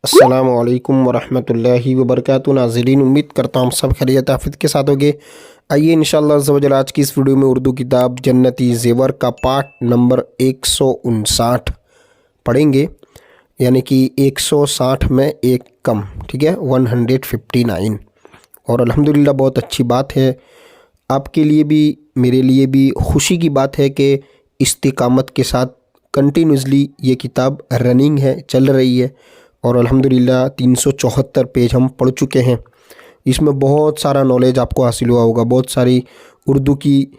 अस्सलामु अलैकुम वरहमतुल्लाहि वबरकातुहू। नाज़रीन, उम्मीद करता हूँ सब खैरियत आफियत के साथ होगे। आइए इंशाअल्लाह अज़्ज़ा वजल आज की इस वीडियो में उर्दू किताब जन्नती ज़ेवर का पाठ नंबर 159 पढ़ेंगे, यानी कि 160 में एक कम, ठीक है, 159। और अल्हम्दुलिल्लाह बहुत अच्छी बात है, आपके लिए भी मेरे लिए भी खुशी की बात है कि इस्तिकामत के साथ कंटिन्यूसली ये किताब रनिंग है, चल रही है। और अल्हम्दुलिल्लाह 374 पेज हम पढ़ चुके हैं। इसमें बहुत सारा नॉलेज आपको हासिल हुआ होगा, बहुत सारी उर्दू की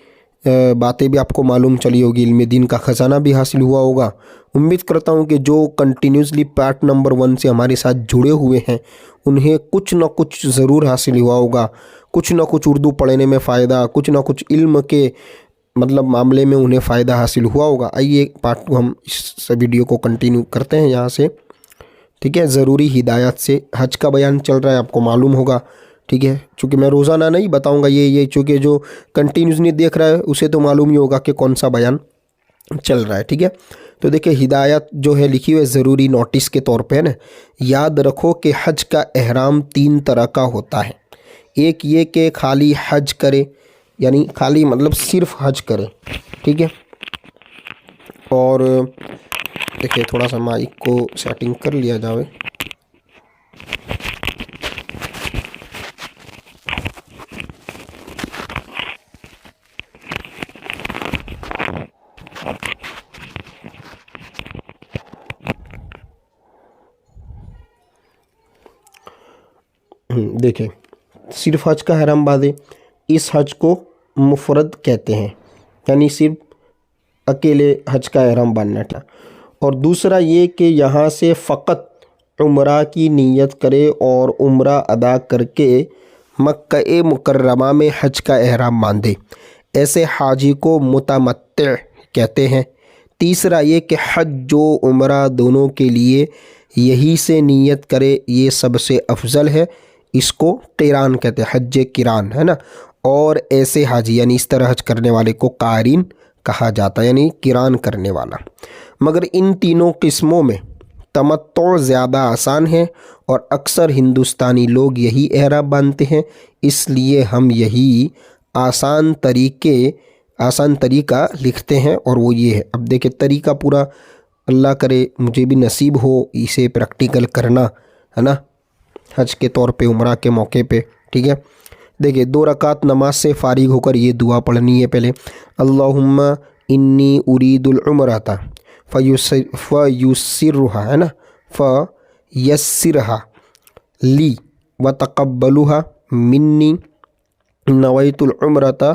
बातें भी आपको मालूम चली होगी, इल्म दीन का ख़जाना भी हासिल हुआ होगा। उम्मीद करता हूँ कि जो कंटिन्यूसली पार्ट नंबर 1 से हमारे साथ जुड़े हुए हैं उन्हें कुछ ना कुछ ज़रूर हासिल हुआ होगा, कुछ ना कुछ उर्दू पढ़ने में फ़ायदा, कुछ ना कुछ इल्म के मामले में उन्हें फ़ायदा हासिल हुआ होगा। आइए पार्ट 2 हम इस वीडियो को कंटिन्यू करते हैं यहाँ से, ठीक है। ज़रूरी हिदायत से हज का बयान चल रहा है, आपको मालूम होगा, ठीक है। चूँकि मैं रोज़ाना नहीं बताऊंगा ये चूँकि जो कंटिन्यूस नहीं देख रहा है उसे तो मालूम ही होगा कि कौन सा बयान चल रहा है, ठीक है। तो देखिए, हिदायत जो है लिखी हुई है ज़रूरी नोटिस के तौर पे, है ना। याद रखो कि हज का एहराम 3 तरह का होता है। एक ये कि खाली हज करे, यानी खाली मतलब सिर्फ हज करे, ठीक है। और देखिए, थोड़ा सा माइक को सेटिंग कर लिया जाए। देखिए, सिर्फ हज का हरम बांधे, इस हज को मुफरद कहते हैं, यानी सिर्फ अकेले हज का एहराम बांधना था। और दूसरा ये कि यहाँ से फ़कत उम्रा की नीयत करे और उम्रा अदा करके मक्का मुकर्रमा में हज का एहराम बांधे, ऐसे हाजी को मुतमत्ति कहते हैं। तीसरा ये कि हज जो उम्रा दोनों के लिए यही से नीयत करे, ये सबसे अफजल है, इसको क़िरान कहते हैं, हज क़िरान, है ना। और ऐसे हाजी यानी इस तरह हज करने वाले को क़ारिन कहा जाता है, यानी क़िरान करने वाला। मगर इन तीनों किस्मों में तमत्तु ज़्यादा आसान है और अक्सर हिंदुस्तानी लोग यही एहराम बांधते हैं, इसलिए हम यही आसान तरीका लिखते हैं और वो ये है। अब देखिए, तरीका पूरा अल्लाह करे मुझे भी नसीब हो इसे प्रैक्टिकल करना, है ना, हज के तौर पे, उम्रा के मौके पे, ठीक है। देखिए, 2 रकात नमाज से फारिग होकर ये दुआ पढ़नी है पहले। अल्लाहुम्मा इन्नी उरीदुल उम्रता फ़युस्सिरहा, है ना, फ़यस्सिरहा ली व तक़ब्बलुहा मिन्नी नवैतुल उम्रता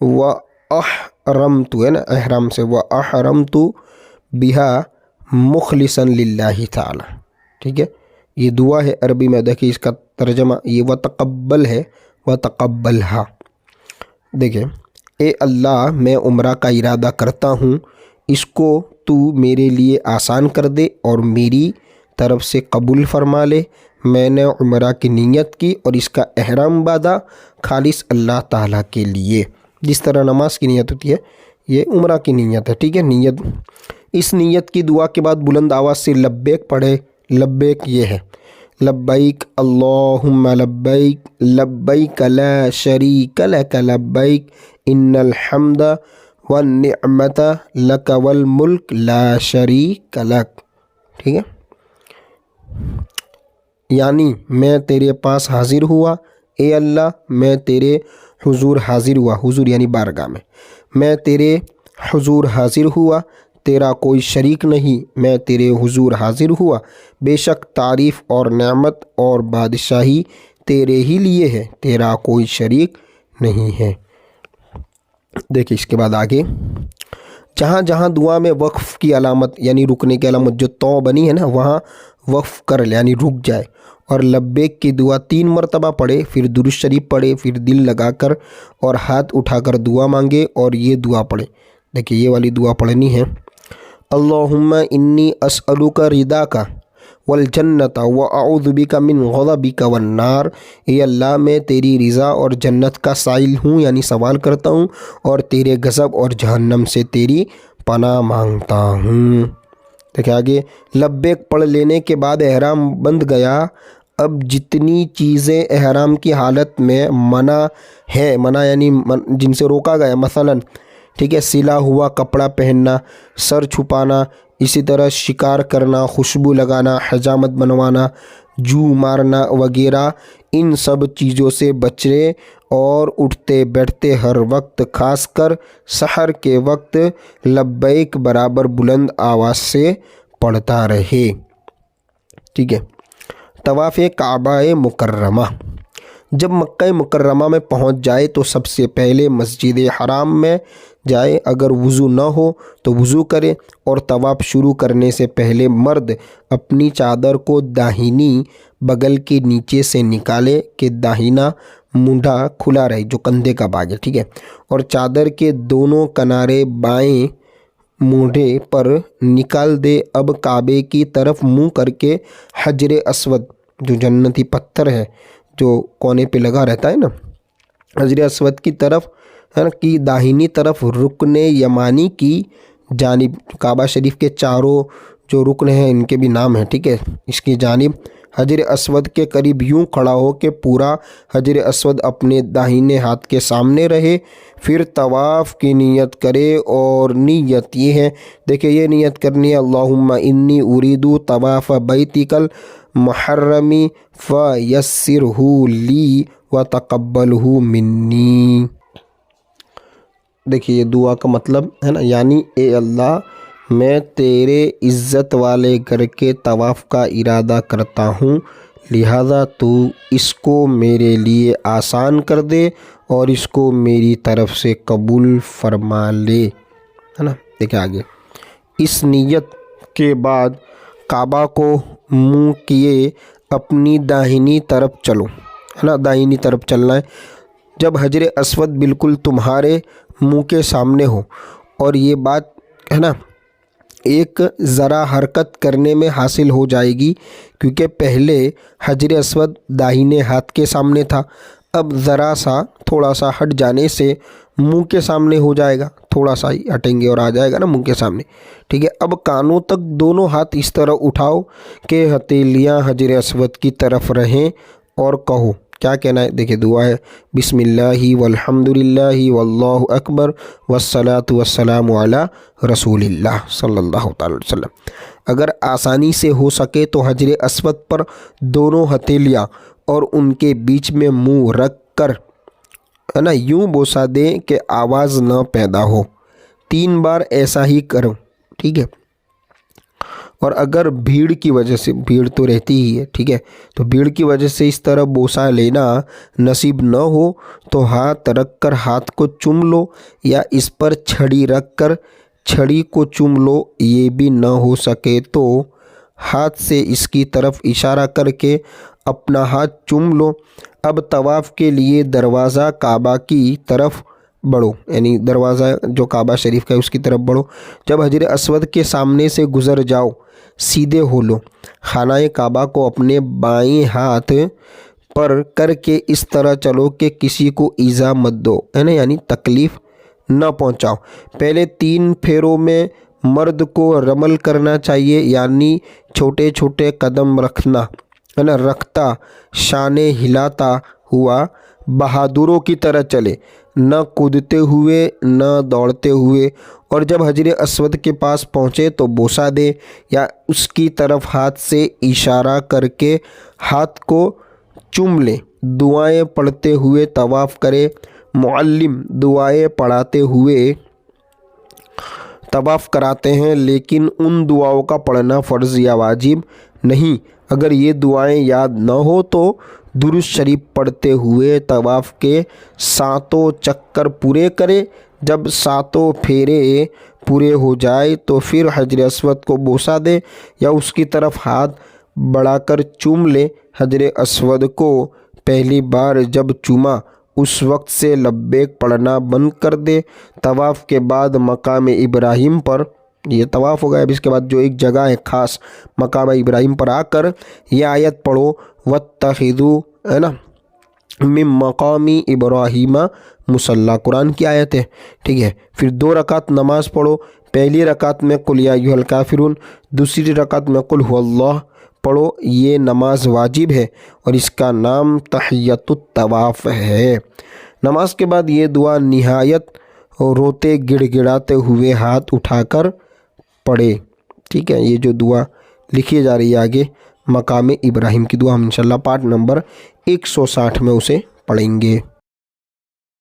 व अहरमतु, है ना, एहराम से, व अहरमतु बिहा मुखलिसन लिल्लाहि ताला, ठीक है। ये दुआ है अरबी में। देखिए, इसका तर्जमा ये व तक़ब्बल है, व तक़ब्बलहा। देखिए, ए अल्लाह, मैं उम्रा का इरादा करता हूँ, इसको तू मेरे लिए आसान कर दे और मेरी तरफ से कबूल फरमा ले। मैंने उम्रा की नीयत की और इसका एहराम बांधा खालिस अल्लाह ताला के लिए। जिस तरह नमाज की नीयत होती है, ये उम्रा की नीयत है, ठीक है। नीयत, इस नीयत की दुआ के बाद बुलंद आवाज़ से लब्बैक पढ़े। लब्बैक ये है, लब्बैक अल्लाहुम्मा लब्बैक लब्बैक ला शरीक लक लब्बैक इन्नल हम्दा वन निअमता लक वल मुल्क ला शरीक लक, ठीक है। यानी मैं तेरे पास हाजिर हुआ, ए अल्लाह, मैं तेरे हुजूर हाजिर हुआ, हुजूर यानी बारगाह में, मैं तेरे हुजूर हाजिर हुआ, तेरा कोई शरीक नहीं, मैं तेरे हुजूर हाजिर हुआ। बेशक तारीफ़ और नेमत और बादशाही तेरे ही लिए है, तेरा कोई शरीक नहीं है। देखिए, इसके बाद आगे, जहाँ जहाँ दुआ में वक्फ़ की अलामत यानी रुकने की अलामत जो तौ बनी है ना, वहाँ वक्फ़ कर ले, यानी रुक जाए। और लब्बैक की दुआ 3 मरतबा पढ़े, फिर दुरूद शरीफ पढ़े, फिर दिल लगाकर और हाथ उठाकर दुआ मांगे और ये दुआ पढ़े। देखिए, ये वाली दुआ पढ़नी है। अल्लाहुम्मा इन्नी अस्अलुका रिदाका वल जन्नता व अऊज़ु बिका मिन ग़ज़बिका वन नार। ये अल्लाह, मैं तेरी रज़ा और जन्नत का साइल हूँ, यानी सवाल करता हूँ, और तेरे गज़ब और जहन्नम से तेरी पनाह मांगता हूँ। देखिए आगे, लब्बैक पढ़ लेने के बाद एहराम बंध गया। अब जितनी चीज़ें एहराम की हालत में मना है, मना यानी जिनसे रोका गया, मसलन ठीक है, सिला हुआ कपड़ा पहनना, सर छुपाना, इसी तरह शिकार करना, खुशबू लगाना, हजामत बनवाना, जू मारना वगैरह, इन सब चीज़ों से बचे और उठते बैठते हर वक्त, खासकर सहर के वक्त लब्बैक बराबर बुलंद आवाज़ से पढ़ता रहे। ठीक है। तवाफ़ काबा मुकर्रमा, जब मक्का मुकर्रमा में पहुंच जाए तो सबसे पहले मस्जिद हराम में जाए। अगर वज़ू न हो तो वज़ू करे और तवाफ़ शुरू करने से पहले मर्द अपनी चादर को दाहिनी बगल के नीचे से निकाले कि दाहिना मुंडा खुला रहे, जो कंधे का भाग है। ठीक है। और चादर के दोनों किनारे बाएं मूंढे पर निकाल दे। अब काबे की तरफ मुंह करके हजर अस्वद, जो जन्नती पत्थर है जो कोने पे लगा रहता है ना, हजर अस्वद की तरफ है ना, की दाहिनी तरफ रुकने यमानी की जानिब, काबा शरीफ के चारों जो रुकन हैं इनके भी नाम हैं। ठीक है। इसकी जानिब हजर अस्वद के करीब यूं खड़ा हो कि पूरा हजर अस्वद अपने दाहिने हाथ के सामने रहे। फिर तवाफ़ की नियत करे और नियत ये है, देखिए ये नियत करनी है, अल्लाहुम्मा इन्नी उरीदु तवाफ़ बैतिकल मुहर्रमी फयस्सिरहु ली व तक़ब्बलहु मिन्नी। देखिए ये दुआ का मतलब है ना, यानी ए अल्लाह, मैं तेरे इज़्ज़त वाले घर के तवाफ़ का इरादा करता हूँ, लिहाजा तू इसको मेरे लिए आसान कर दे और इसको मेरी तरफ से कबूल फरमा ले, है ना। देखिए आगे, इस नियत के बाद काबा को मुंह किए अपनी दाहिनी तरफ चलो, है ना, दाहिनी तरफ चलना है। जब हजर अस्वद बिल्कुल तुम्हारे मुंह के सामने हो, और ये बात है ना एक ज़रा हरकत करने में हासिल हो जाएगी, क्योंकि पहले हजर अस्वद दाहिने हाथ के सामने था, अब ज़रा सा थोड़ा सा हट जाने से मुंह के सामने हो जाएगा, थोड़ा सा ही हटेंगे और आ जाएगा ना मुंह के सामने। ठीक है। अब कानों तक दोनों हाथ इस तरह उठाओ कि हथेलियाँ हजर अस्वद की तरफ रहें और कहो, क्या कहना है, देखिए दुआ है, बिस्मिल्लाहि वल्हम्दुलिल्लाहि वल्लाहु अकबर वस्सलातु वस्सलामु अला रसूलिल्लाह सल्लल्लाहु अलैहि वसल्लम। अगर आसानी से हो सके तो हजर अस्वद पर दोनों हथेलियाँ और उनके बीच में मुंह रख कर, है ना, यूं बोसा दें कि आवाज़ न पैदा हो। 3 बार ऐसा ही करो। ठीक है। और अगर भीड़ की वजह से, भीड़ तो रहती ही है, ठीक है, तो भीड़ की वजह से इस तरह बोसा लेना नसीब न हो तो हाथ रख कर हाथ को चूम लो, या इस पर छड़ी रख कर छड़ी को चूम लो। ये भी न हो सके तो हाथ से इसकी तरफ इशारा करके अपना हाथ चूम लो। अब तवाफ़ के लिए दरवाज़ा काबा की तरफ बढ़ो, यानी दरवाज़ा जो काबा शरीफ का है उसकी तरफ बढ़ो। जब हजर अस्वद के सामने से गुज़र जाओ, सीधे हो लो। खानाए काबा को अपने बाएं हाथ पर करके इस तरह चलो कि किसी को ईज़ा मत दो, है ना, यानी तकलीफ़ न पहुंचाओ। पहले 3 फेरों में मर्द को रमल करना चाहिए, यानी छोटे छोटे कदम रखना, है ना, रखता शाने हिलाता हुआ बहादुरों की तरह चले, न कूदते हुए न दौड़ते हुए। और जब हजर अस्वद के पास पहुँचे तो बोसा दे या उसकी तरफ हाथ से इशारा करके हाथ को चूम ले। दुआएं पढ़ते हुए तवाफ़ करे। मुअल्लिम दुआएं पढ़ाते हुए तवाफ़ कराते हैं, लेकिन उन दुआओं का पढ़ना फ़र्ज़ या वाजिब नहीं। अगर ये दुआएं याद न हो तो दुरूद शरीफ पढ़ते हुए तवाफ़ के 7 चक्कर पूरे करे। जब 7 फेरे पूरे हो जाए तो फिर हजर अस्वद को बोसा दे या उसकी तरफ हाथ बढ़ाकर चूम ले। हजर अस्वद को पहली बार जब चूमा उस वक्त से लब्बैक पढ़ना बंद कर दे। तवाफ़ के बाद मकाम इब्राहिम पर, ये तवाफ़ हो गया, अब इसके बाद जो एक जगह है ख़ास मकाम इब्राहिम पर आकर ये आयत पढ़ो, वत्तखिज़ू, है ना, मिन मकामी इब्राहिमा मुसल्ला, कुरान की आयत है। ठीक है। फिर 2 रकात नमाज़ पढ़ो, پہلی رکعت میں قل یا ایھا الکافرون، دوسری رکعت میں قل ھو اللہ پڑھو۔ یہ نماز واجب ہے اور اس کا نام تحیۃ الطواف ہے۔ نماز کے بعد یہ دعا نہایت روتے گڑ گڑاتے ہوئے ہاتھ اٹھا کر پڑھے، ٹھیک ہے۔ یہ جو دعا لکھی جا رہی ہے آگے، مقام ابراہیم کی دعا، ہم انشاءاللہ پارٹ نمبر 160 میں اسے پڑھیں گے۔